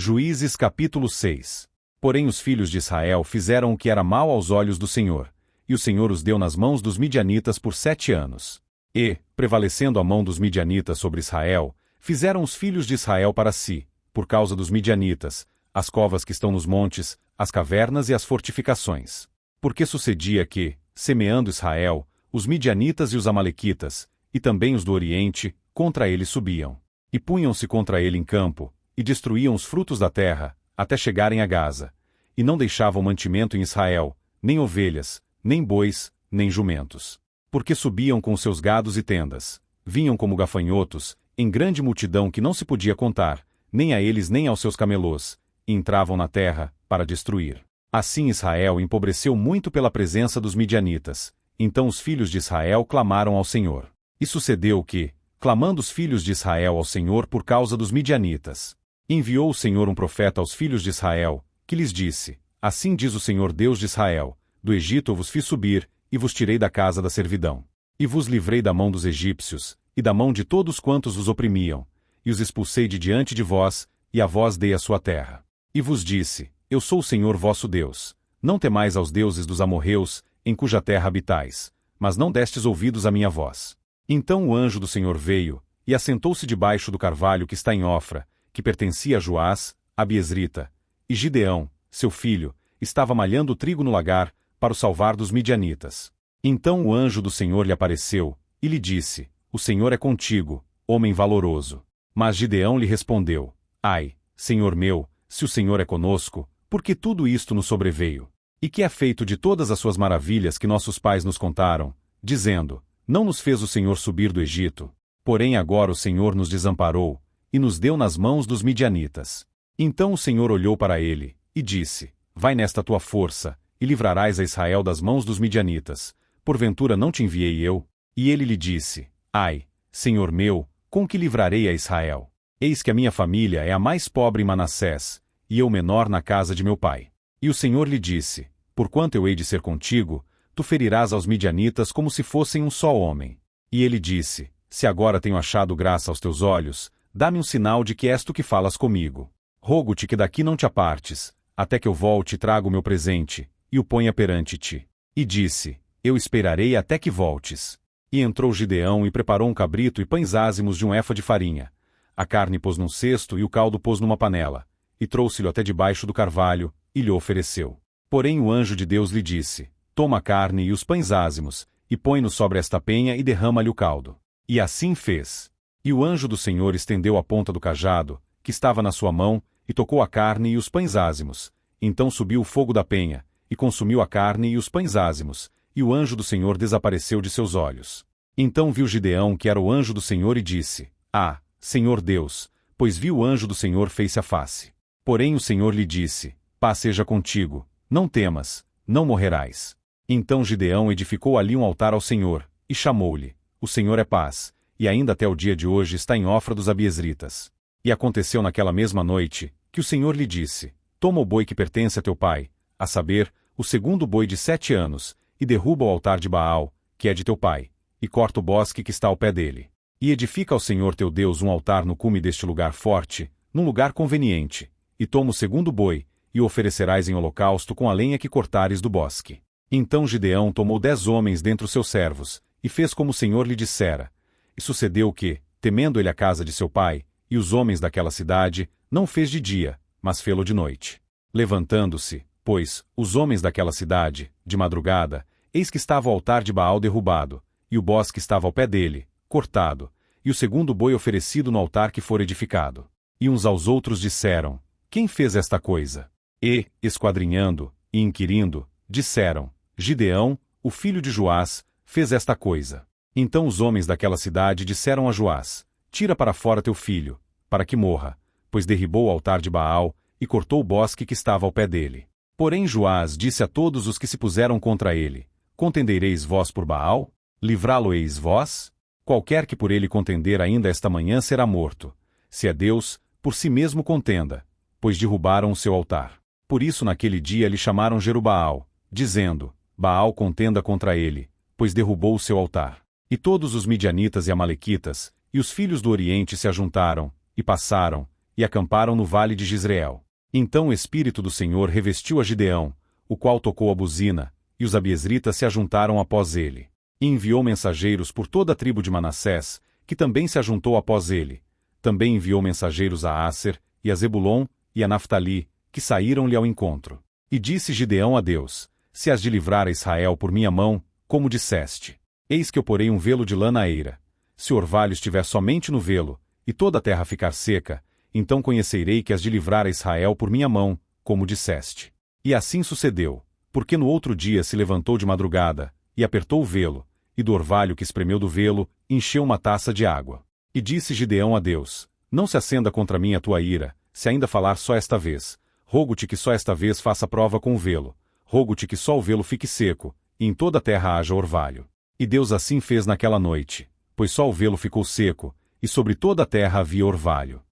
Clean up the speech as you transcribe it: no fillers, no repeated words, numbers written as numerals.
Juízes capítulo 6. Porém os filhos de Israel fizeram o que era mal aos olhos do Senhor, e o Senhor os deu nas mãos dos midianitas por 7 anos. E, prevalecendo a mão dos midianitas sobre Israel, fizeram os filhos de Israel para si, por causa dos midianitas, as covas que estão nos montes, as cavernas e as fortificações. Porque sucedia que, semeando Israel, os midianitas e os amalequitas, e também os do Oriente, contra ele subiam. E punham-se contra ele em campo, e destruíam os frutos da terra, até chegarem a Gaza. E não deixavam mantimento em Israel, nem ovelhas, nem bois, nem jumentos. Porque subiam com seus gados e tendas, vinham como gafanhotos, em grande multidão que não se podia contar, nem a eles nem aos seus camelôs, e entravam na terra, para destruir. Assim Israel empobreceu muito pela presença dos midianitas. Então os filhos de Israel clamaram ao Senhor. E sucedeu que, clamando os filhos de Israel ao Senhor por causa dos midianitas, enviou o Senhor um profeta aos filhos de Israel, que lhes disse: Assim diz o Senhor Deus de Israel: Do Egito eu vos fiz subir, e vos tirei da casa da servidão. E vos livrei da mão dos egípcios, e da mão de todos quantos vos oprimiam, e os expulsei de diante de vós, e a vós dei a sua terra. E vos disse: Eu sou o Senhor vosso Deus. Não temais aos deuses dos amorreus, em cuja terra habitais, mas não destes ouvidos à minha voz. Então o anjo do Senhor veio, e assentou-se debaixo do carvalho que está em Ofra, que pertencia a Joás, Abiezrita, e Gideão, seu filho, estava malhando trigo no lagar, para o salvar dos midianitas. Então o anjo do Senhor lhe apareceu, e lhe disse: O Senhor é contigo, homem valoroso. Mas Gideão lhe respondeu: Ai, Senhor meu, se o Senhor é conosco, por que tudo isto nos sobreveio? E que é feito de todas as suas maravilhas que nossos pais nos contaram, dizendo: Não nos fez o Senhor subir do Egito? Porém agora o Senhor nos desamparou, e nos deu nas mãos dos midianitas. Então o Senhor olhou para ele, e disse: Vai nesta tua força, e livrarás a Israel das mãos dos midianitas. Porventura não te enviei eu? E ele lhe disse: Ai, Senhor meu, com que livrarei a Israel? Eis que a minha família é a mais pobre em Manassés, e eu menor na casa de meu pai. E o Senhor lhe disse: Porquanto eu hei de ser contigo, tu ferirás aos midianitas como se fossem um só homem. E ele disse: Se agora tenho achado graça aos teus olhos, dá-me um sinal de que és tu que falas comigo. Rogo-te que daqui não te apartes, até que eu volte e traga o meu presente, e o ponha perante ti. E disse: Eu esperarei até que voltes. E entrou Gideão e preparou um cabrito e pães ázimos de um efa de farinha. A carne pôs num cesto e o caldo pôs numa panela, e trouxe-lhe até debaixo do carvalho, e lhe ofereceu. Porém o anjo de Deus lhe disse: Toma a carne e os pães ázimos, e põe-nos sobre esta penha e derrama-lhe o caldo. E assim fez. E o anjo do Senhor estendeu a ponta do cajado, que estava na sua mão, e tocou a carne e os pães ázimos. Então subiu o fogo da penha, e consumiu a carne e os pães ázimos, e o anjo do Senhor desapareceu de seus olhos. Então viu Gideão que era o anjo do Senhor e disse: Ah, Senhor Deus, pois viu o anjo do Senhor face a face. Porém o Senhor lhe disse: Paz seja contigo, não temas, não morrerás. Então Gideão edificou ali um altar ao Senhor, e chamou-lhe: O Senhor é paz, e ainda até o dia de hoje está em Ofra dos Abiezritas. E aconteceu naquela mesma noite, que o Senhor lhe disse: Toma o boi que pertence a teu pai, a saber, o segundo boi de 7 anos, e derruba o altar de Baal, que é de teu pai, e corta o bosque que está ao pé dele. E edifica ao Senhor teu Deus um altar no cume deste lugar forte, num lugar conveniente, e toma o segundo boi, e o oferecerás em holocausto com a lenha que cortares do bosque. Então Gideão tomou 10 homens dentre os seus servos, e fez como o Senhor lhe dissera. E sucedeu que, temendo ele a casa de seu pai, e os homens daquela cidade, não fez de dia, mas fê-lo de noite. Levantando-se, pois, os homens daquela cidade, de madrugada, eis que estava o altar de Baal derrubado, e o bosque estava ao pé dele, cortado, e o segundo boi oferecido no altar que fora edificado. E uns aos outros disseram: Quem fez esta coisa? E, esquadrinhando, e inquirindo, disseram: Gideão, o filho de Joás, fez esta coisa. Então os homens daquela cidade disseram a Joás: Tira para fora teu filho, para que morra, pois derribou o altar de Baal, e cortou o bosque que estava ao pé dele. Porém Joás disse a todos os que se puseram contra ele: Contendereis vós por Baal? Livrá-lo-eis vós? Qualquer que por ele contender ainda esta manhã será morto. Se é Deus, por si mesmo contenda, pois derrubaram o seu altar. Por isso naquele dia lhe chamaram Jerubaal, dizendo: Baal contenda contra ele, pois derrubou o seu altar. E todos os midianitas e amalequitas, e os filhos do Oriente se ajuntaram, e passaram, e acamparam no vale de Jezreel. Então o Espírito do Senhor revestiu a Gideão, o qual tocou a buzina, e os abiezritas se ajuntaram após ele. E enviou mensageiros por toda a tribo de Manassés, que também se ajuntou após ele. Também enviou mensageiros a Asser, e a Zebulon, e a Naftali, que saíram-lhe ao encontro. E disse Gideão a Deus: Se has de livrar a Israel por minha mão, como disseste, eis que eu porei um velo de lã na eira. Se o orvalho estiver somente no velo, e toda a terra ficar seca, então conhecerei que has de livrar a Israel por minha mão, como disseste. E assim sucedeu, porque no outro dia se levantou de madrugada, e apertou o velo, e do orvalho que espremeu do velo, encheu uma taça de água. E disse Gideão a Deus: Não se acenda contra mim a tua ira, se ainda falar só esta vez. Rogo-te que só esta vez faça prova com o velo. Rogo-te que só o velo fique seco, e em toda a terra haja orvalho. E Deus assim fez naquela noite, pois só o velo ficou seco, e sobre toda a terra havia orvalho.